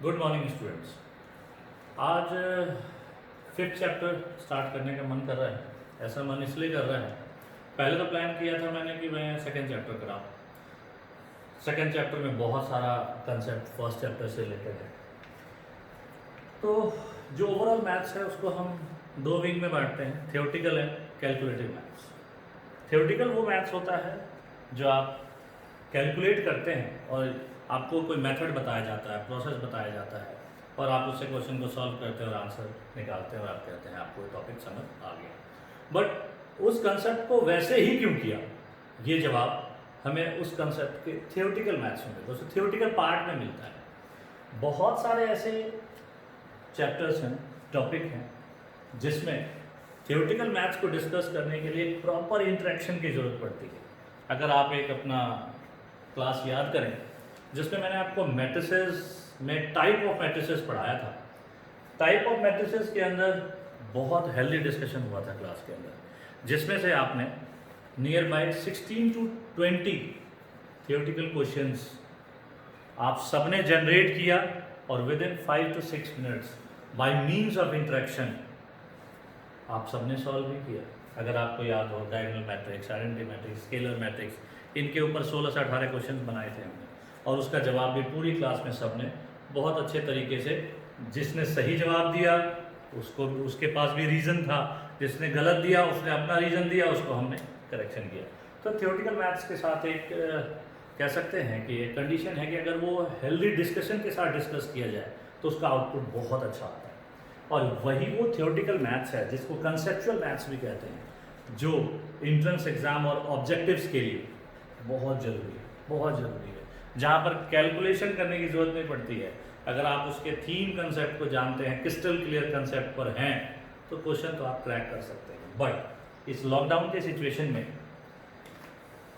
Good morning students. आज fifth chapter start करने का मन कर रहा है। ऐसा मन इसलिए कर रहा है, पहले तो प्लान किया था मैंने कि मैं सेकेंड चैप्टर कराऊँ। सेकेंड चैप्टर में बहुत सारा कंसेप्ट फर्स्ट चैप्टर से रिलेटेड है। तो जो ओवरऑल मैथ्स है उसको हम दो विंग में बांटते हैं, theoretical and calculative maths. Theoretical वो मैथ्स होता है जो आप कैलकुलेट करते हैं और आपको कोई मेथड बताया जाता है, प्रोसेस बताया जाता है और आप उससे क्वेश्चन को सॉल्व करते हैं और आंसर निकालते हैं और आप कहते हैं आपको टॉपिक समझ आ गया। बट उस कंसेप्ट को वैसे ही क्यों किया, ये जवाब हमें उस कंसेप्ट के थियोरेटिकल मैथ्स में मिलता है, उस थियोरेटिकल पार्ट में मिलता है। बहुत सारे ऐसे चैप्टर्स हैं, टॉपिक हैं जिसमें थियोरेटिकल मैथ्स को डिस्कस करने के लिए प्रॉपर इंटरेक्शन की ज़रूरत पड़ती है। अगर आप एक अपना क्लास याद करें जिसमें मैंने आपको मैट्रिसेस में टाइप ऑफ मैट्रिसेस पढ़ाया था, टाइप ऑफ मैट्रिसेस के अंदर बहुत हेल्दी डिस्कशन हुआ था क्लास के अंदर, जिसमें से आपने near by 16 to 20 theoretical questions आप सबने जनरेट किया और with in 5 to 6 minutes bye means of interaction आप सबने सॉल्व भी किया। अगर आपको याद हो, diagonal matrix, identity matrix, scalar matrix, इनके ऊपर 16 से 18 क्वेश्चन बनाए थे हमने और उसका जवाब भी पूरी क्लास में सबने बहुत अच्छे तरीके से, जिसने सही जवाब दिया उसको उसके पास भी रीज़न था, जिसने गलत दिया उसने अपना रीज़न दिया, उसको हमने करेक्शन किया। तो थियोरेटिकल मैथ्स के साथ एक कह सकते हैं कि एक कंडीशन है कि अगर वो हेल्दी डिस्कशन के साथ डिस्कस किया जाए तो उसका आउटपुट बहुत अच्छा आता है। और वही वो थियोरेटिकल मैथ्स है जिसको कंसेप्चुअल मैथ्स भी कहते हैं, जो एंट्रेंस एग्ज़ाम और ऑब्जेक्टिव्स के लिए बहुत ज़रूरी है, बहुत ज़रूरी है, जहाँ पर कैलकुलेशन करने की ज़रूरत नहीं पड़ती है। अगर आप उसके थीम कंसेप्ट को जानते हैं, क्रिस्टल क्लियर कंसेप्ट पर हैं, तो क्वेश्चन तो आप क्रैक कर सकते हैं। बट इस लॉकडाउन के सिचुएशन में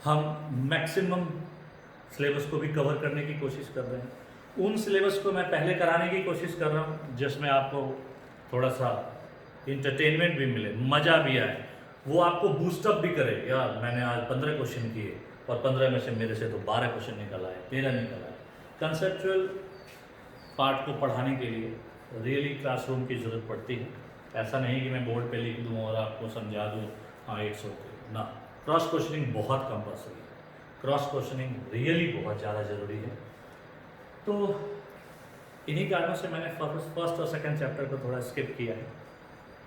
हम मैक्सिमम सिलेबस को भी कवर करने की कोशिश कर रहे हैं। उन सिलेबस को मैं पहले कराने की कोशिश कर रहा हूँ जिसमें आपको थोड़ा सा इंटरटेनमेंट भी मिले, मज़ा भी आए, वो आपको बूस्टअप भी करे। यार मैंने आज 15 क्वेश्चन किए और 15 में से मेरे से तो 12 क्वेश्चन निकल आए, 13 निकल आए। कंसेप्चुअल पार्ट को पढ़ाने के लिए रियली क्लासरूम की ज़रूरत पड़ती है। ऐसा नहीं कि मैं बोर्ड पे लिख दूँ और आपको समझा दूँ हाँ इट्स ओके ना। क्रॉस क्वेश्चनिंग बहुत कंपल्सरी है, क्रॉस क्वेश्चनिंग रियली बहुत ज़्यादा ज़रूरी है। तो इन्हीं कारणों से मैंने फर्स्ट और सेकंड चैप्टर को थोड़ा स्किप किया है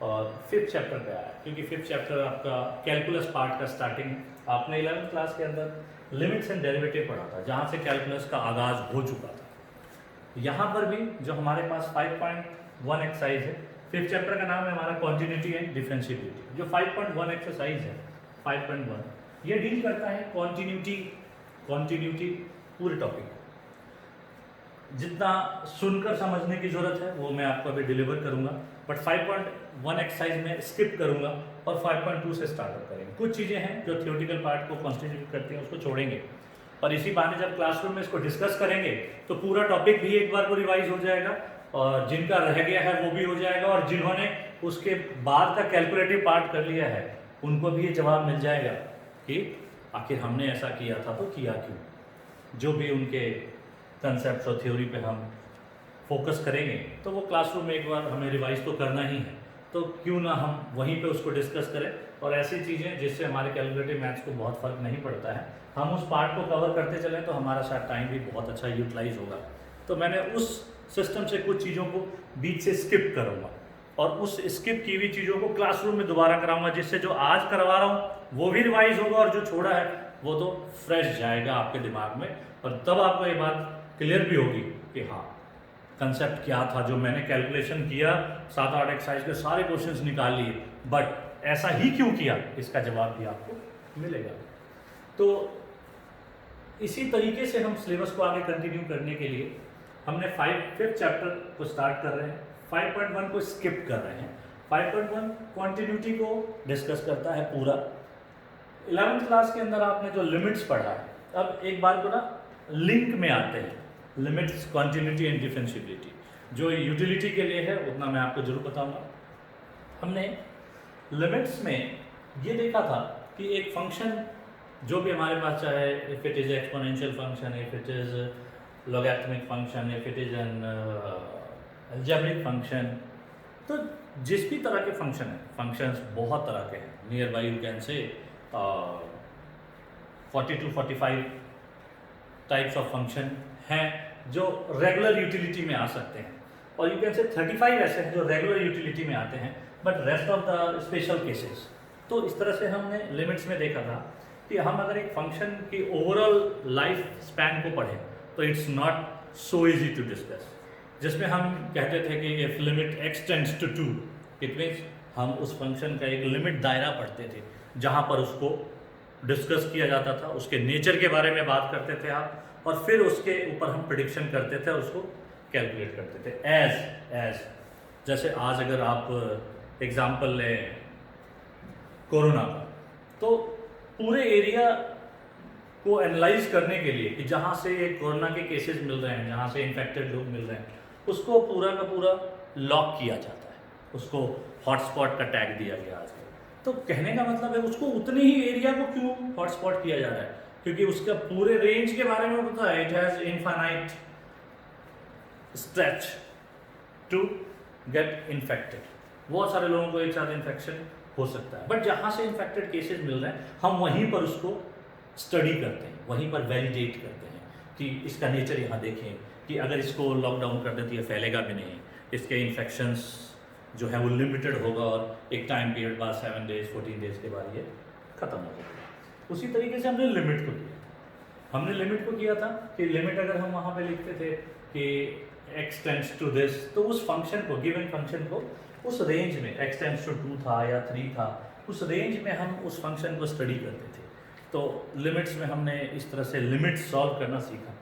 और फिफ्थ चैप्टर पे आया, क्योंकि फिफ्थ चैप्टर आपका कैलकुलस पार्ट का स्टार्टिंग आपने 11th क्लास के अंदर लिमिट्स एंड डेरिवेटिव पढ़ा था, जहाँ से कैलकुलस का आगाज़ हो चुका था। यहाँ पर भी जो हमारे पास 5.1 एक्सरसाइज है, फिफ्थ चैप्टर का नाम है हमारा कॉन्टिन्यूटी एंड डिफरेंशिएबिलिटी। जो 5.1 एक्सरसाइज है 5.1 ये डील करता है कॉन्टिन्यूटी पूरे टॉपिक। जितना सुनकर समझने की ज़रूरत है वो मैं आपको अभी डिलीवर करूंगा, बट 5.1 एक्सरसाइज में स्किप करूंगा और 5.2 से स्टार्टअप करेंगे। कुछ चीज़ें हैं जो थियोरेटिकल पार्ट को कॉन्स्टिट्यूट करती हैं, उसको छोड़ेंगे और इसी बहाने जब क्लासरूम में इसको डिस्कस करेंगे तो पूरा टॉपिक भी एक बार को रिवाइज हो जाएगा और जिनका रह गया है वो भी हो जाएगा और जिन्होंने उसके बाद का कैलकुलेटिव पार्ट कर लिया है उनको भी ये जवाब मिल जाएगा कि आखिर हमने ऐसा किया था तो किया क्यों। जो भी उनके कंसेप्ट और थ्योरी पे हम फोकस करेंगे तो वो क्लासरूम में एक बार हमें रिवाइज तो करना ही है, तो क्यों ना हम वहीं पे उसको डिस्कस करें और ऐसी चीज़ें जिससे हमारे कैलकुलेटिव मैथ्स को बहुत फ़र्क नहीं पड़ता है, हम उस पार्ट को कवर करते चलें तो हमारा शायद टाइम भी बहुत अच्छा यूटिलाइज होगा। तो मैंने उस सिस्टम से कुछ चीज़ों को बीच से स्किप करूँगा और उस स्किप की हुई चीज़ों को क्लासरूम में दोबारा कराऊँगा, जिससे जो आज करवा रहा हूँ वो भी रिवाइज होगा और जो छोड़ा है वो तो फ्रेश जाएगा आपके दिमाग में और तब आपको ये बात क्लियर भी होगी कि हाँ कंसेप्ट क्या था। जो मैंने कैलकुलेशन किया 7-8 एक्सरसाइज के सारे क्वेश्चंस निकाल लिए, बट ऐसा ही क्यों किया इसका जवाब भी आपको मिलेगा। तो इसी तरीके से हम सिलेबस को आगे कंटिन्यू करने के लिए हमने फिफ्थ चैप्टर को स्टार्ट कर रहे हैं, 5.1 को स्किप कर रहे हैं। 5.1 कॉन्टिन्यूटी को डिस्कस करता है पूरा। 11th क्लास के अंदर आपने जो लिमिट्स पढ़ा है, अब एक बार को ना लिंक में आते हैं, लिमिट्स, कॉन्टिन्यूटी एंड डिफरेंशिएबिलिटी। जो यूटिलिटी के लिए है उतना मैं आपको जरूर बताऊंगा। हमने लिमिट्स में ये देखा था कि एक फंक्शन जो भी हमारे पास, चाहे if it is exponential function, if it is logarithmic function, if it is an algebraic function, तो जिस भी तरह के फंक्शन हैं, फंक्शंस बहुत तरह के हैं, नियर बाई यू कैन से 40 to 45 टाइप्स ऑफ फंक्शन हैं जो रेगुलर यूटिलिटी में आ सकते हैं, और यू कैन से 35 ऐसे हैं जो रेगुलर यूटिलिटी में आते हैं, but rest of the special cases. तो इस तरह से हमने लिमिट्स में देखा था कि हम अगर एक फंक्शन की ओवरऑल लाइफ स्पैन को पढ़ें तो it's not so easy to discuss, जिसमें हम कहते थे कि if limit x tends to 2, it means हम उस फंक्शन का एक लिमिट दायरा पढ़ते थे जहाँ पर उसको डिस्कस किया जाता था, उसके नेचर के बारे में बात करते थे आप, और फिर उसके ऊपर हम प्रिडिक्शन करते थे और उसको कैलकुलेट करते थे एज जैसे आज अगर आप एग्जाम्पल लें कोरोना का, तो पूरे एरिया को एनालाइज करने के लिए कि जहाँ से कोरोना के केसेस मिल रहे हैं, जहाँ से इन्फेक्टेड लोग मिल रहे हैं, उसको पूरा का पूरा लॉक किया जाता है, उसको हॉटस्पॉट का टैग दिया गया आजकल। तो कहने का मतलब है उसको उतने ही एरिया को क्यों हॉटस्पॉट किया जा रहा है, क्योंकि उसका पूरे रेंज के बारे में पता है, it has infinite stretch to get infected. बहुत सारे लोगों को एक साथ इन्फेक्शन हो सकता है, बट जहाँ से इन्फेक्टेड केसेस मिल रहे हैं हम वहीं पर उसको स्टडी करते हैं, वहीं पर वैलिडेट करते हैं कि इसका नेचर यहाँ देखें कि अगर इसको लॉकडाउन कर देती है फैलेगा भी नहीं, इसके इन्फेक्शंस जो है वो लिमिटेड होगा और एक टाइम पीरियड बाद 7 days 14 days के बाद ये ख़त्म हो जाएगा। उसी तरीके से हमने लिमिट को किया, हमने लिमिट को किया था कि लिमिट अगर हम वहाँ पे लिखते थे कि x टेंड्स टू दिस, तो उस फंक्शन को, गिवन फंक्शन को उस रेंज में x टेंड्स टू 2 था या 3 था, उस रेंज में हम उस फंक्शन को स्टडी करते थे। तो लिमिट्स में हमने इस तरह से लिमिट्स सॉल्व करना सीखा।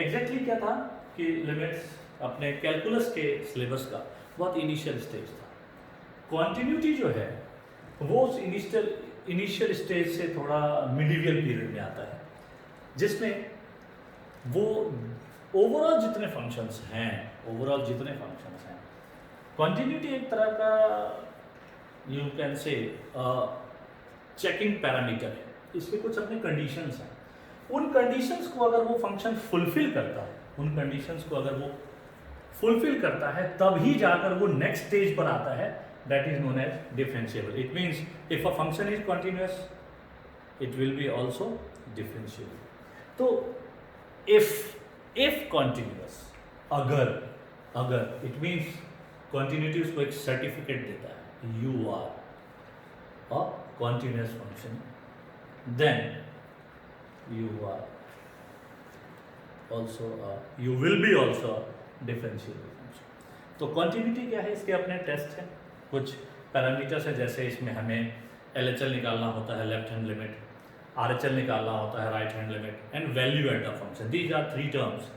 एग्जैक्टली क्या था कि लिमिट्स अपने कैलकुलस के सिलेबस का बहुत इनिशियल स्टेज था। कॉन्टिन्यूटी जो है वो उस इनिशियल स्टेज से थोड़ा मिडिवियल पीरियड में आता है, जिसमें वो ओवरऑल जितने फंक्शंस हैं, कॉन्टिन्यूटी एक तरह का यू कैन से चेकिंग पैरामीटर है, इसके कुछ अपने कंडीशंस हैं। उन कंडीशंस को अगर वो फंक्शन फुलफिल करता है, तभी जाकर वो नेक्स्ट स्टेज पर आता है, that is known as differentiable. It means if a function is continuous it will be also differentiable. तो इफ कॉन्टिन्यूअस, अगर इट मीन्स कॉन्टिन्यूटी उसको एक सर्टिफिकेट देता है, you are a continuous function, then you will be also a differentiable function। तो continuity क्या है, इसके अपने टेस्ट हैं, कुछ पैरामीटर्स हैं, जैसे इसमें हमें LHL निकालना होता है, लेफ्ट हैंड लिमिट, RHL निकालना होता है, right hand limit, and value at the function. These are 3 terms,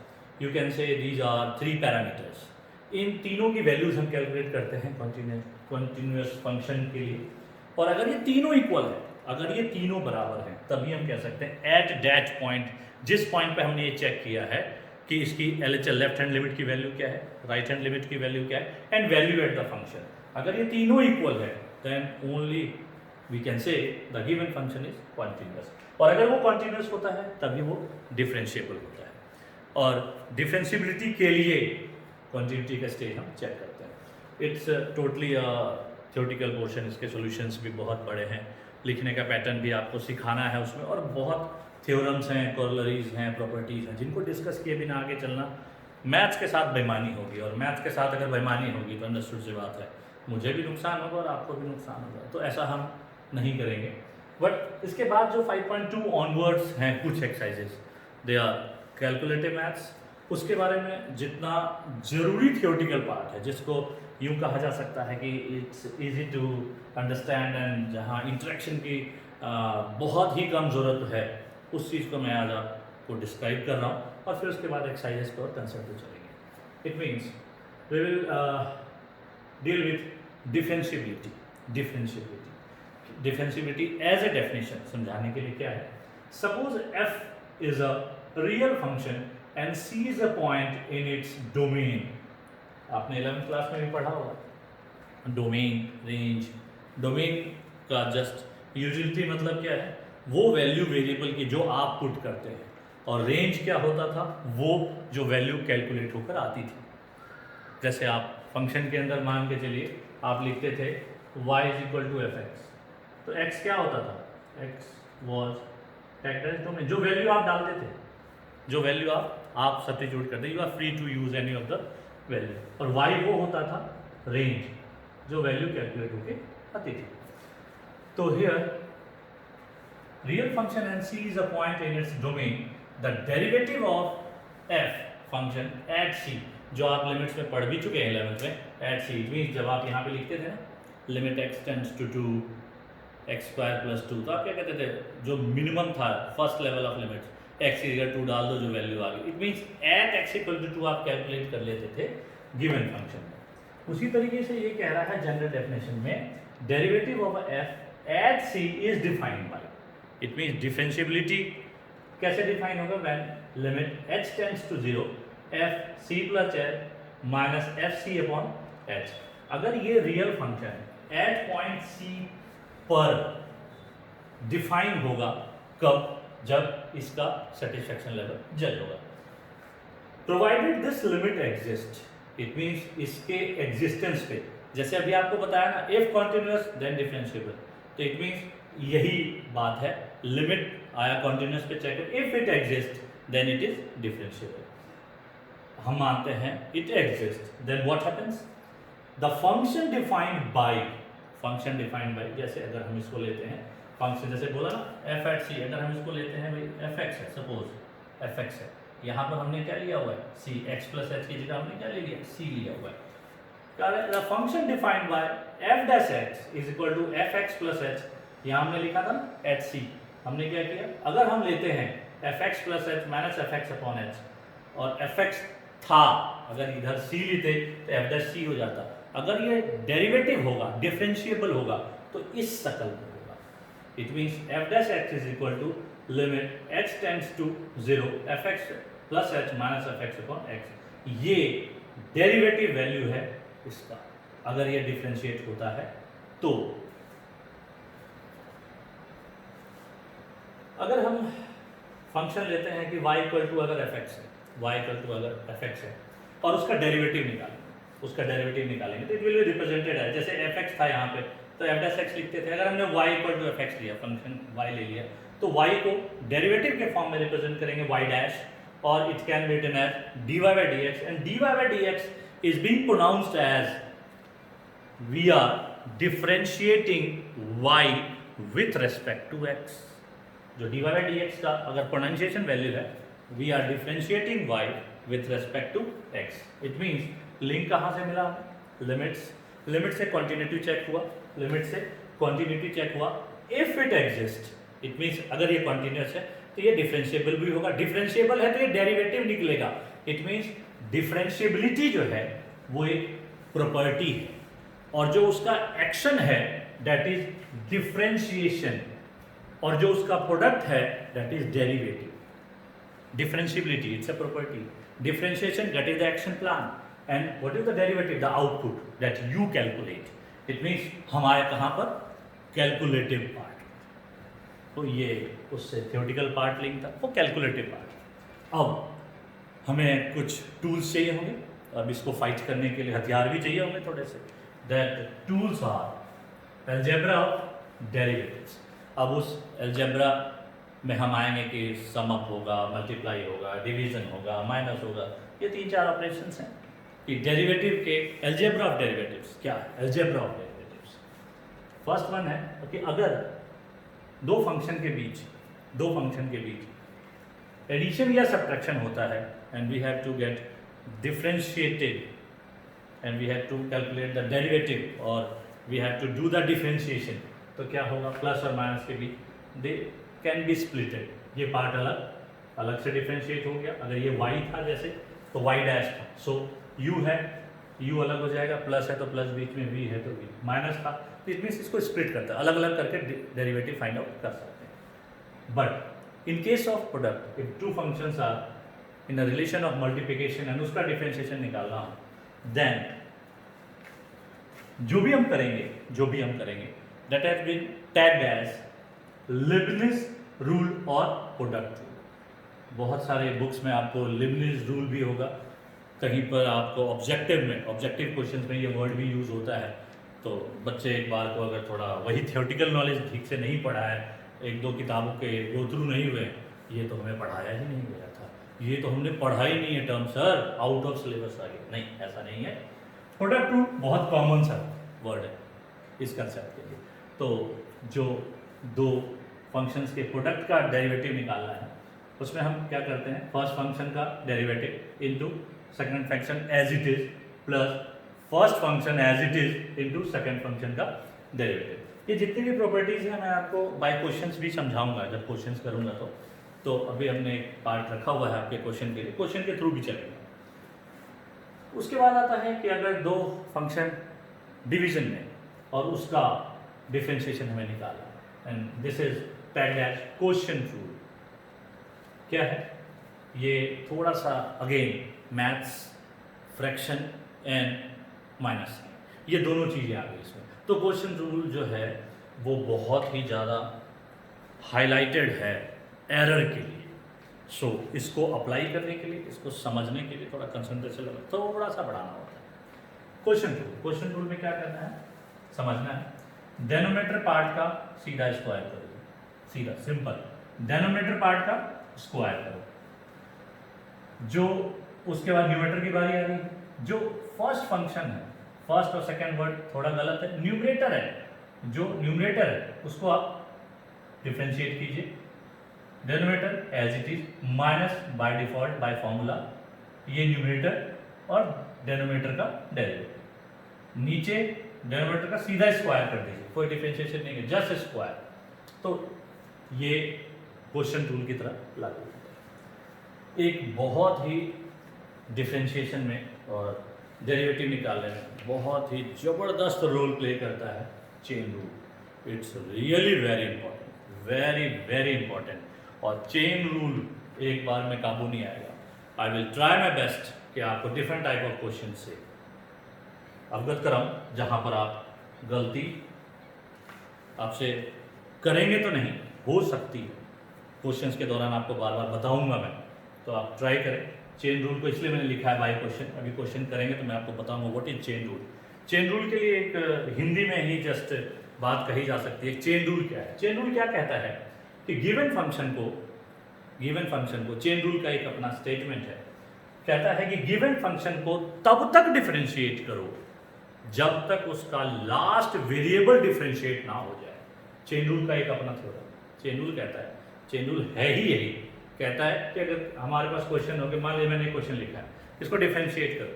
you can say these are 3 parameters. इन तीनों की वैल्यूज हम कैलकुलेट करते हैं कॉन्टिन्यूअस फंक्शन के लिए, और अगर ये तीनों इक्वल है, अगर ये तीनों बराबर हैं, तभी हम कह सकते हैं एट दैट पॉइंट, जिस पॉइंट पे हमने ये चेक किया है कि इसकी LHL लेफ्ट हैंड लिमिट की वैल्यू क्या है, राइट हैंड लिमिट की वैल्यू क्या है, and value at the function, अगर ये तीनों इक्वल है then only we can say the given function is continuous. और अगर वो कॉन्टिन्यूअस होता है तभी वो डिफरेंशिएबल होता है, और डिफरेंशिएबिलिटी के लिए कॉन्टिन्यूटी का स्टेज हम चेक करते हैं। इट्स टोटली थ्योरेटिकल पोर्शन, इसके सॉल्यूशंस भी बहुत बड़े हैं, लिखने का पैटर्न भी आपको सिखाना है उसमें, और बहुत थ्योरम्स हैं, कॉरलरीज हैं, प्रॉपर्टीज़ हैं, जिनको डिस्कस किए बिना आगे चलना मैथ्स के साथ बेईमानी होगी, और मैथ्स के साथ अगर बेईमानी होगी तो अंडरस्टूड सी बात है, मुझे भी नुकसान होगा और आपको भी नुकसान होगा, तो ऐसा हम नहीं करेंगे। बट इसके बाद जो 5.2 ऑनवर्ड्स हैं कुछ exercises, they are calculative maths. उसके बारे में जितना ज़रूरी थ्योरेटिकल पार्ट है, जिसको यूँ कहा जा सकता है कि it's easy to understand, and जहाँ इंटरेक्शन की बहुत ही कम ज़रूरत है, उस चीज़ को मैं आज आपको डिस्क्राइब कर रहा हूँ, और फिर उसके बाद एक्सरसाइजेस पर कंसर्ट पे चलेंगे। It means we will deal with differentiability as a definition समझाने के लिए क्या है। Suppose f is a real function and c is a point in its domain. आपने 11th क्लास में भी पढ़ा होगा डोमेन, रेंज। डोमेन का जस्ट यूटिलिटी मतलब क्या है, वो वैल्यू वेरिएबल की जो आप पुट करते हैं, और रेंज क्या होता था, वो जो वैल्यू कैलकुलेट होकर आती थी। जैसे आप फंक्शन के अंदर मान के चलिए आप लिखते थे y is equal to f x, तो x क्या होता था, x वॉज फैक्टराइज्ड डोमेन, जो वैल्यू आप डालते थे, जो वैल्यू आप सब्स्टिट्यूट करते, you are free to use any of the value, और y वो होता था रेंज, जो वैल्यू कैलकुलेट होके आती थी। तो here real function and c is a point in its domain, the derivative of f function at c, जो आप लिमिट्स में पढ़ भी चुके हैं 11th में, एट c इट मीन्स जब आप यहाँ पे लिखते थे ना limit x tends to 2 x square plus 2, तो आप क्या कहते थे, जो मिनिमम था first level of limits, x equal 2 डाल दो जो वैल्यू आ गई, it means at x equal to 2 आप कैलकुलेट कर लेते थे गिवन फंक्शन में। उसी तरीके से ये कह रहा है जनरल डेफिनेशन में, derivative of f at c is defined by, it means differentiability कैसे डिफाइन होगा, when limit h tends to 0 f c plus h minus f c upon h। अगर ये real function at point c पर define होगा, कब, जब इसका satisfaction level जज होगा। Provided this limit exist, it means इसके एग्जिस्टेंस पे, जैसे अभी आपको बताया ना इफ कॉन्टिन्यूअस देन डिफरेंशिएबल, तो इट मींस यही बात है, लिमिट आया कॉन्टिन्यूअस पे check, if it exist then it is differentiable. हम मानते हैं it exist, then what happens, the function defined by, function defined by, जैसे अगर हम इसको लेते हैं फंक्शन, जैसे बोला ना एफ एट सी, अगर हम इसको लेते हैं भाई एफ एक्स है, सपोज एफ एक्स है, यहाँ पर हमने क्या लिया हुआ है सी, एक्स प्लस एच की जगह हमने क्या ले लिया, सी लिया हुआ है। The function defined by f dash x is equal to f x plus h, यहाँ हमने लिखा था ना एच सी, हमने क्या किया, अगर हम लेते हैं F x plus h minus f x upon H, और एफ एक्स था, अगर इधर सी लेते तो एफ डैश सी हो जाता, अगर ये डेरिवेटिव होगा, डिफरेंशिएबल होगा, तो इस शक्ल में होगा, it means f dash x is equal to limit h tends to 0 f x plus h minus f x upon x, ये डेरिवेटिव वैल्यू है इसका, अगर ये डिफरेंशिएट होता है तो। अगर हम फंक्शन लेते हैं कि y इक्वल टू अगर एफ एक्स है, y इक्वल टू अगर एफ एक्स है, और उसका डेरिवेटिव निकालेंगे, उसका डेरिवेटिव निकालेंगे तो इट विल बी रिप्रेजेंटेड है, जैसे एफ एक्स था यहाँ पे तो एफ डैश एक्स लिखते थे, अगर हमने y equal to f x लिया, फंक्शन y ले लिया, तो y को डेरिवेटिव के फॉर्म में रिप्रेजेंट करेंगे y डैश, और it can be written as dy by dx, and dy by dx is being pronounced as we are differentiating y with respect to x। जो dy by dx का अगर pronunciation value है, we are differentiating y with respect to x, it means link कहाँ से मिला हमें, limits, limit से continuity check हुआ, लिमिट से कॉन्टिन्यूटी चेक हुआ, if it exist, it means अगर ये कॉन्टिन्यूअस है तो ये डिफरेंशिएबल भी होगा, डिफरेंशिएबल है तो ये डेरिवेटिव निकलेगा, इट मींस डिफरेंशिएबिलिटी जो है वो एक प्रॉपर्टी है, और जो उसका एक्शन है दैट इज डिफरेंशिएशन, और जो उसका प्रोडक्ट है that is derivative. Differentiability it's a property, differentiation that is the action plan, and what is the derivative, the output that you calculate, it means हमारे कहाँ पर कैलकुलेटिव पार्ट, तो ये उससे थ्योरेटिकल पार्ट लिंक था, वो calculative part. अब हमें कुछ टूल्स चाहिए होंगे, अब इसको फाइट करने के लिए हथियार भी चाहिए होंगे थोड़े से, that tools are algebra of derivatives. अब उस अलजेब्रा में हम आएंगे कि सम अप होगा, मल्टीप्लाई होगा, डिवीजन होगा, माइनस होगा, ये 3-4 ऑपरेशंस हैं कि डेरिवेटिव के अलजेब्रा ऑफ डेरिवेटिव्स क्या है, algebra of derivatives. First one है कि अगर दो फंक्शन के बीच एडिशन या सब्ट्रैक्शन होता है, and we have to get differentiated, and we have to calculate the derivative, और we have to do the differentiation, तो क्या होगा, प्लस और माइनस के बीच दे कैन बी स्प्लिटेड, ये पार्ट अलग से डिफरेंशिएट हो गया। अगर ये y था जैसे तो y डैश था, सो u है, u अलग हो जाएगा, प्लस है तो प्लस, बीच में v है तो v, माइनस था तो इट मीन्स इसको स्प्लिट करता है, अलग अलग करके डेरिवेटिव फाइंड आउट कर सकते हैं। But in case of product, if two functions are in a relation of multiplication and उसका डिफरेंशिएशन निकालना, देन जो भी हम करेंगे that has been tagged as Leibniz rule और प्रोडक्ट रूल। बहुत सारे बुक्स में आपको लिबनिज रूल भी होगा, कहीं पर आपको ऑब्जेक्टिव क्वेश्चंस में ये वर्ड भी यूज़ होता है, तो बच्चे एक बार को अगर थोड़ा वही थियोरटिकल नॉलेज ठीक से नहीं पढ़ा है, एक दो किताबों के गो थ्रू नहीं हुए, ये तो हमें पढ़ाया ही नहीं गया था, ये तो हमने पढ़ा ही नहीं है term sir, out of syllabus आ गया। नहीं, ऐसा नहीं है। प्रोडक्ट रूल बहुत कॉमन सा वर्ड है इस कंसेप्ट के लिए। तो जो दो फंक्शंस के प्रोडक्ट का डेरिवेटिव निकालना है, उसमें हम क्या करते हैं, फर्स्ट फंक्शन का derivative into second function as it is plus first function as it is into second function का डेरिवेटिव। ये जितनी भी प्रॉपर्टीज हैं मैं आपको बाय क्वेश्चंस भी समझाऊंगा जब क्वेश्चंस करूंगा। तो अभी हमने एक पार्ट रखा हुआ है आपके क्वेश्चन के लिए, क्वेश्चन के थ्रू भी चलेंगे। उसके बाद आता है कि अगर दो फंक्शन डिवीजन में और उसका डिफरेंशिएशन हमें निकालना, and this is tagged as quotient rule. क्या है ये? थोड़ा सा again maths, fraction and minus sign, ये दोनों चीज़ें आ गई इसमें। तो क्वोशिएंट रूल जो है वो बहुत ही ज़्यादा हाईलाइटेड है एरर के लिए। सो इसको अप्लाई करने के लिए, इसको समझने के लिए थोड़ा कंसंट्रेशन लगा, थोड़ा सा बढ़ाना होता है। क्वोशिएंट रूल में क्या करना है, समझना है। डेनोमिनेटर पार्ट का सीधा स्क्वायर करो, सीधा सिंपल, डेनोमिनेटर पार्ट का स्क्वायर करो। जो उसके बाद न्यूमरेटर की बारी आ रही है। जो फर्स्ट फंक्शन है, फर्स्ट और सेकंड वर्ड थोड़ा गलत है, न्यूमरेटर है, जो न्यूमरेटर है उसको आप डिफरेंशिएट कीजिए, denominator as it is minus by default by formula, ये न्यूमरेटर और डेनोमिनेटर का डेरिवेटिव। नीचे डेनोमिनेटर का सीधा स्क्वायर कर दीजिए, कोई डिफरेंशिएशन नहीं है, जस्ट स्क्वायर। तो ये क्वोशिएंट रूल की तरह लागू होता है। एक बहुत ही डिफरेंशिएशन में और डेरिवेटिव निकालने में बहुत ही ज़बरदस्त रोल प्ले करता है chain rule. It's really very important, very very important. और चेन रूल एक बार में काबू नहीं आएगा। I will try my best कि आपको डिफरेंट टाइप ऑफ क्वेश्चन से अवगत कराऊं, जहां पर आप गलती आपसे करेंगे तो नहीं, हो सकती है, क्वेश्चंस के दौरान आपको बार बार बताऊंगा मैं, तो आप ट्राई करें। चेन रूल को इसलिए मैंने लिखा है बाय क्वेश्चन, अभी क्वेश्चन करेंगे तो मैं आपको बताऊंगा what is chain rule. Chain rule के लिए एक हिंदी में ही जस्ट बात कही जा सकती है। चेन रूल क्या है? चेन रूल क्या कहता है कि गिवन फंक्शन को चेन रूल का एक अपना स्टेटमेंट है, कहता है कि गिवन फंक्शन को तब तक डिफरेंशिएट करो जब तक उसका लास्ट वेरिएबल डिफरेंशिएट ना हो जाए। चेन रूल का एक अपना थ्योरम चेन रूल कहता है। चेन रूल है ही यही, कहता है कि अगर हमारे पास क्वेश्चन हो गया, मान लीजिए मैंने क्वेश्चन लिखा है, इसको डिफरेंशिएट करो,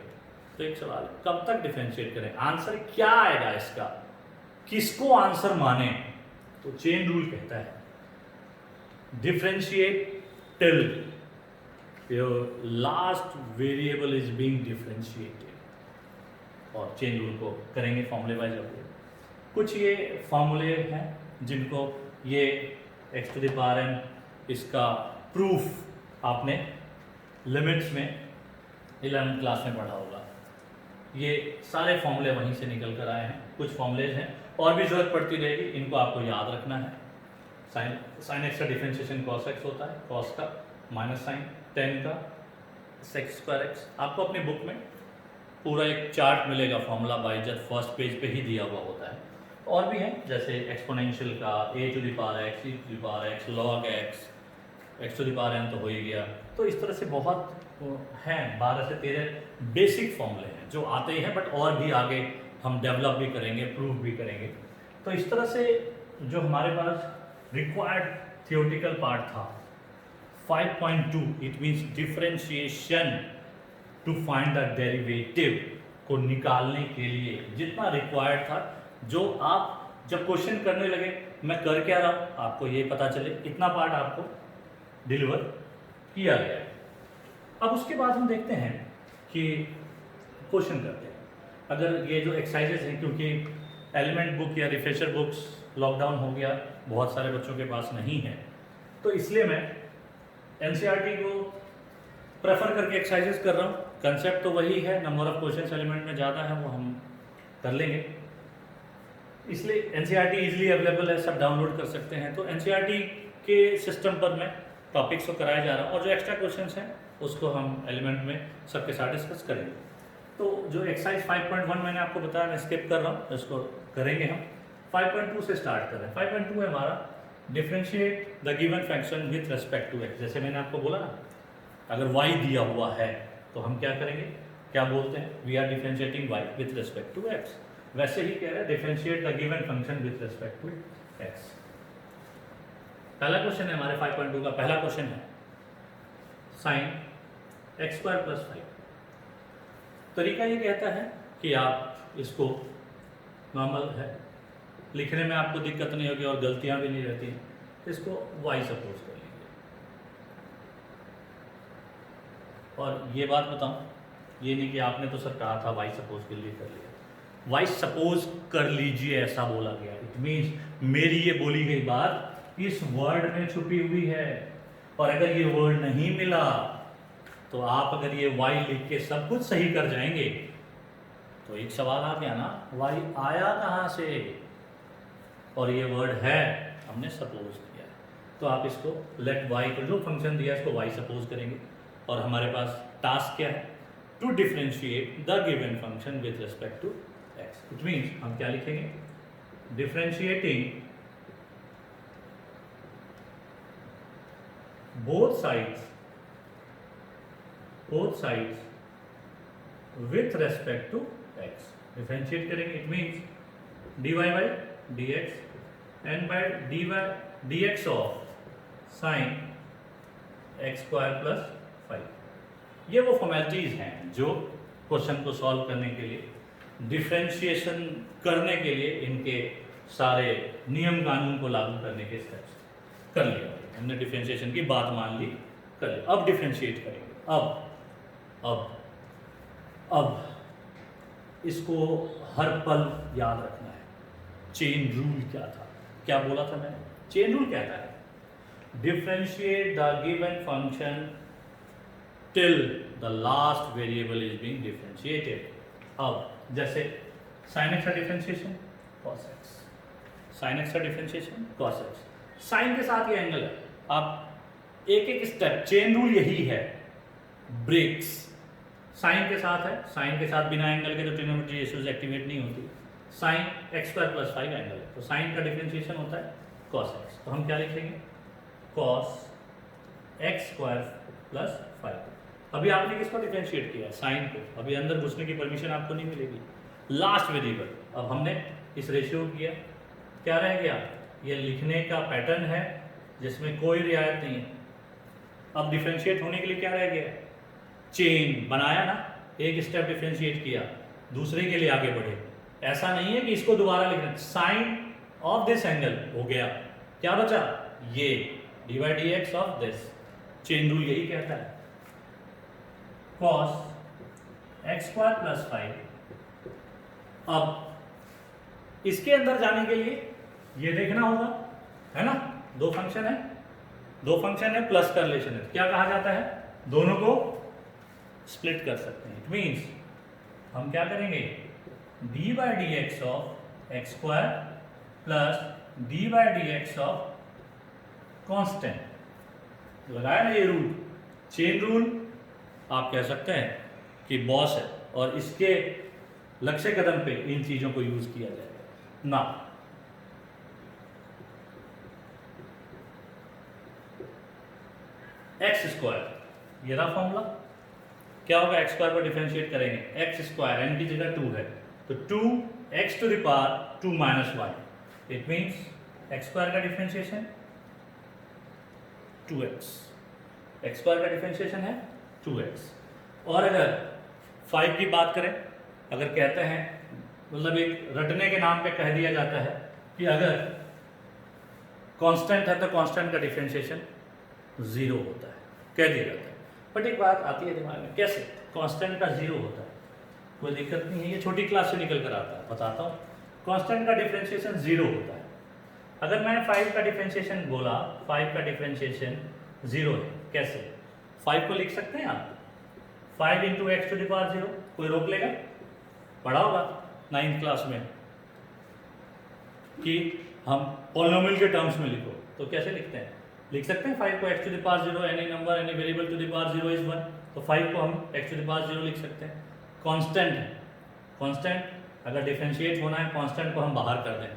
तो एक सवाल है कब तक डिफरेंशिएट करें, आंसर क्या आएगा इसका, किसको आंसर माने? तो चेन रूल कहता है differentiate till your last variable is being differentiated. और चेन रूल को करेंगे फॉर्मूले वाइज अपडेट। कुछ ये फॉर्मूले हैं जिनको ये x to the power n, इसका प्रूफ आपने लिमिट्स में 11th क्लास में पढ़ा होगा। ये सारे फॉर्मूले वहीं से निकल कर आए हैं। कुछ फॉर्मूलेज हैं और भी जरूरत पड़ती रहेगी, इनको आपको याद रखना है। साइन एक्स का डिफरेंशिएशन कॉस एक्स होता है, कॉस का माइनस साइन, टेन का सेक्स स्क्वायर एक्स। आपको अपनी बुक में पूरा एक चार्ट मिलेगा फॉर्मूला बाय जब फर्स्ट पेज पे ही दिया हुआ होता है। और भी हैं जैसे एक्सपोनेंशियल का A to the power X, E to the power X, log X, X to the power N तो हो ही गया। तो इस तरह से बहुत हैं, 12 से 13 बेसिक फॉर्मूले हैं जो आते ही हैं, बट और भी आगे हम डेवलप भी करेंगे, प्रूव भी करेंगे। तो इस तरह से जो हमारे पास रिक्वायर्ड थियोरेटिकल पार्ट था 5.2, it means differentiation to find the derivative को निकालने के लिए जितना रिक्वायर्ड था, जो आप जब क्वेश्चन करने लगे मैं कर क्या रहा हूँ आपको ये पता चले, इतना पार्ट आपको डिलीवर किया गया है। अब उसके बाद हम देखते हैं कि क्वेश्चन करते हैं। अगर ये जो एक्सरसाइजेस हैं, क्योंकि एलिमेंट बुक या रिफ्रेशर बुक्स लॉकडाउन हो गया, बहुत सारे बच्चों के पास नहीं है, तो इसलिए मैं एनसीईआरटी को प्रेफर करके एक्सरसाइजेस कर रहा हूँ। कंसेप्ट तो वही है, नंबर ऑफ क्वेश्चन एलिमेंट में ज़्यादा है, वो हम कर लेंगे। इसलिए एनसीईआरटी इजीली अवेलेबल है, सब डाउनलोड कर सकते हैं। तो एनसीईआरटी के सिस्टम पर मैं टॉपिक्स को कराया जा रहा हूँ और जो एक्स्ट्रा क्वेश्चंस हैं उसको हम एलिमेंट में सबके साथ डिस्कस करेंगे। तो जो एक्सरसाइज 5.1 मैंने आपको बताया, मैं स्किप कर रहा हूँ, इसको करेंगे हम। 5.2 से स्टार्ट कर रहे हैं। 5.2 है हमारा differentiate the given function with respect to x. जैसे मैंने आपको बोला ना, अगर y दिया हुआ है तो हम क्या करेंगे, क्या बोलते हैं, we are differentiating y with respect to x. वैसे ही कह रहे हैं differentiate the given function with respect to x. पहला क्वेश्चन है हमारे 5.2 का पहला क्वेश्चन है साइन एक्स स्क्वायर प्लस 5। तरीका ये कहता है कि आप इसको नॉर्मल है, लिखने में आपको दिक्कत नहीं होगी और गलतियां भी नहीं रहती हैं, इसको y सपोज कर लीजिए। और ये बात बताऊं, ये नहीं कि आपने तो सर कहा था y सपोज के लिए कर लिया, y सपोज कर लीजिए ऐसा बोला गया। इट मीन्स मेरी ये बोली गई बात इस वर्ड में छुपी हुई है, और अगर ये वर्ड नहीं मिला तो आप अगर ये y लिख के सब कुछ सही कर जाएंगे तो एक सवाल आ गया ना, y आया कहाँ से, और ये वर्ड है हमने सपोज किया। तो आप इसको लेट y को जो फंक्शन दिया इसको y सपोज करेंगे, और हमारे पास टास्क क्या है, to differentiate the given function with respect to x। It means हम क्या लिखेंगे, differentiating both sides with respect to x। Differentiate करेंगे, it means dy by dx and by dy dx of sin x square plus 5। ये वो formalities हैं जो question को solve करने के लिए, डिफरेंशिएशन करने के लिए इनके सारे नियम कानून को लागू करने के स्टेप्स कर लिया। हमने डिफरेंशिएशन की बात मान ली, कर लिया। अब डिफरेंशिएट करेंगे। अब इसको हर पल याद रखना है। चेन रूल क्या था, क्या बोला था मैंने, चेन रूल कहता है differentiate the given function till the last variable is being differentiated. अब जैसे sin x का differentiation cos x, sin x का डिफरेंशिएशन cos x, साइन के साथ ये एंगल है। आप एक एक स्टेप, चेन रूल यही है, ब्रेक्स साइन के साथ है, साइन के साथ बिना एंगल के तो ट्रिग्नोमेट्री रेशियोज एक्टिवेट नहीं होती। Sine x square plus 5 angle है, तो साइन का डिफरेंशिएशन होता है cos x। तो हम क्या लिखेंगे, cos x स्क्वायर प्लस 5। अभी आपने किसको डिफरेंशिएट किया, साइन को। अभी अंदर घुसने की परमिशन आपको नहीं मिलेगी, लास्ट वेरिएबल। अब हमने इस रेशियो किया, क्या रह गया, ये लिखने का पैटर्न है जिसमें कोई रियायत नहीं है। अब डिफरेंशिएट होने के लिए क्या रह गया, चेन बनाया ना, एक स्टेप डिफरेंशिएट किया, दूसरे के लिए आगे बढ़े। ऐसा नहीं है कि इसको दोबारा लिखना, साइन ऑफ दिस एंगल हो गया, क्या बचा, ये dy dx of this. Chain rule यही कहता है cos x स्क्वायर प्लस 5। अब इसके अंदर जाने के लिए ये देखना होगा, है ना, दो फंक्शन है, प्लस का रिलेशन है, क्या कहा जाता है, दोनों को स्प्लिट कर सकते हैं। इट मीन्स हम क्या करेंगे, dy dx of x square plus dy dx of constant. लगाया ना ये रूल, चेन रूल आप कह सकते हैं कि बॉस है, और इसके लक्ष्य कदम पे इन चीजों को यूज किया जाएगा ना। एक्स स्क्वायर, ये रहा फॉर्मूला, क्या होगा, एक्स स्क्वायर को डिफरेंशिएट करेंगे, एक्स स्क्वायर एन की जगह 2 है तो 2x to the power 2 minus 1। It means x square का डिफरेंशिएशन 2x, एक्स स्क्वायर का डिफरेंशिएशन है 2x। और अगर 5 की बात करें, अगर कहते हैं, मतलब एक रटने के नाम पे कह दिया जाता है कि अगर कांस्टेंट है तो कांस्टेंट का डिफरेंशिएशन 0 होता है, कह दिया जाता है। बट एक बात आती है दिमाग में, कैसे कांस्टेंट का 0 होता है, कोई दिक्कत नहीं है, ये छोटी क्लास से निकल कर आता है, बताता हूँ। कांस्टेंट का डिफरेंशिएशन 0 होता है। अगर मैंने 5 का डिफरेंशिएशन बोला, 5 का डिफरेंशिएशन 0 है, कैसे, 5 को लिख सकते हैं आप 5 into x to the power 0, कोई रोक लेगा, पढ़ा होगा 9th क्लास में कि हम पॉलिनोमियल के टर्म्स में लिखो, तो कैसे लिखते हैं, लिख सकते हैं 5 को x to the power 0, any number any variable to the power 0 is 1, तो 5 को हम x टू द पावर 0 लिख सकते हैं। कांस्टेंट है, कांस्टेंट अगर डिफरेंशिएट होना है कांस्टेंट को हम बाहर कर दें।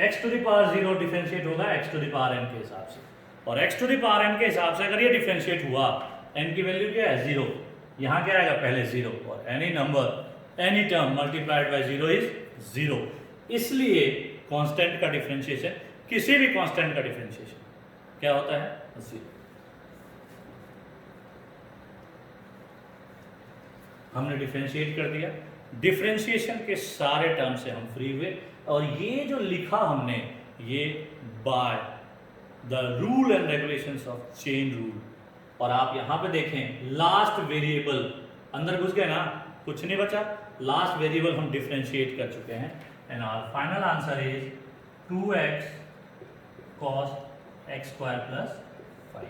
x to the power 0 differentiate होगा x to the power n के हिसाब से, और x to the power n के हिसाब से अगर ये डिफरेंशिएट हुआ, n की वैल्यू क्या है 0, यहाँ क्या आएगा पहले 0, और any number any term multiplied by 0 is 0। इसलिए कांस्टेंट का डिफरेंशिएशन, किसी भी कांस्टेंट का डिफरेंशिएशन क्या होता है 0। हमने डिफरेंशिएट कर दिया, डिफरेंशिएशन के सारे टर्म से हम फ्री हुए, और ये जो लिखा हमने ये by the rule and regulations of chain rule. और आप यहां पे देखें लास्ट वेरिएबल अंदर घुस गए ना, कुछ नहीं बचा, लास्ट वेरिएबल हम डिफरेंशिएट कर चुके हैं, and our final answer is 2x cos x square plus 5।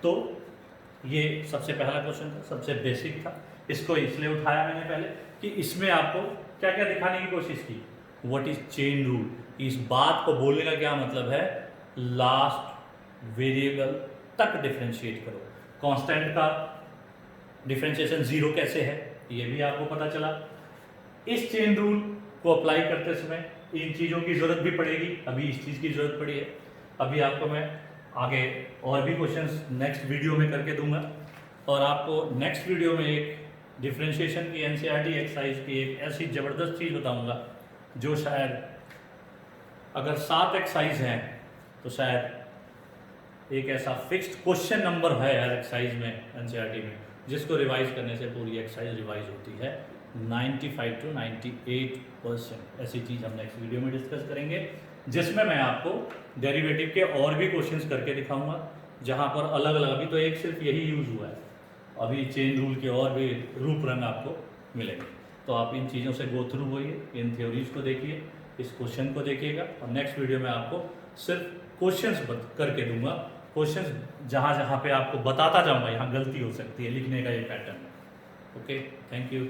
तो ये सबसे पहला क्वेश्चन था, सबसे बेसिक था, इसको इसलिए उठाया मैंने पहले कि इसमें आपको क्या क्या दिखाने की कोशिश की, व्हाट इज चेन रूल। इस बात को बोलने का क्या मतलब है, लास्ट वेरिएबल तक डिफरेंशिएट करो। कांस्टेंट का डिफरेंशिएशन 0 कैसे है ये भी आपको पता चला। इस चेन रूल को अप्लाई करते समय इन चीज़ों की ज़रूरत भी पड़ेगी, अभी इस चीज़ की ज़रूरत पड़ी है, अभी आपको मैं आगे और भी क्वेश्चंस नेक्स्ट वीडियो में करके दूंगा, और आपको नेक्स्ट वीडियो में एक डिफरेंशिएशन की एनसीईआरटी एक्सरसाइज की एक ऐसी ज़बरदस्त चीज़ बताऊंगा जो शायद अगर 7 एक्सरसाइज हैं तो शायद एक ऐसा फिक्स्ड क्वेश्चन नंबर है हर एक्सरसाइज में एनसीईआरटी में, जिसको रिवाइज करने से पूरी एक्सरसाइज रिवाइज होती है 95 to 98%। ऐसी चीज़ हम नेक्स्ट वीडियो में डिस्कस करेंगे, जिसमें मैं आपको डेरिवेटिव के और भी क्वेश्चंस करके दिखाऊंगा, जहां पर अलग अलग, अभी तो एक सिर्फ यही यूज़ हुआ है, अभी चेन रूल के और भी रूप रंग आपको मिलेंगे। तो आप इन चीज़ों से गो थ्रू होइए, इन थ्योरीज को देखिए, इस क्वेश्चन को देखिएगा, और नेक्स्ट वीडियो में आपको सिर्फ क्वेश्चंस करके दूंगा, क्वेश्चंस जहाँ जहाँ पे आपको बताता जाऊँगा यहाँ गलती हो सकती है लिखने का ये पैटर्न है। Okay, thank you.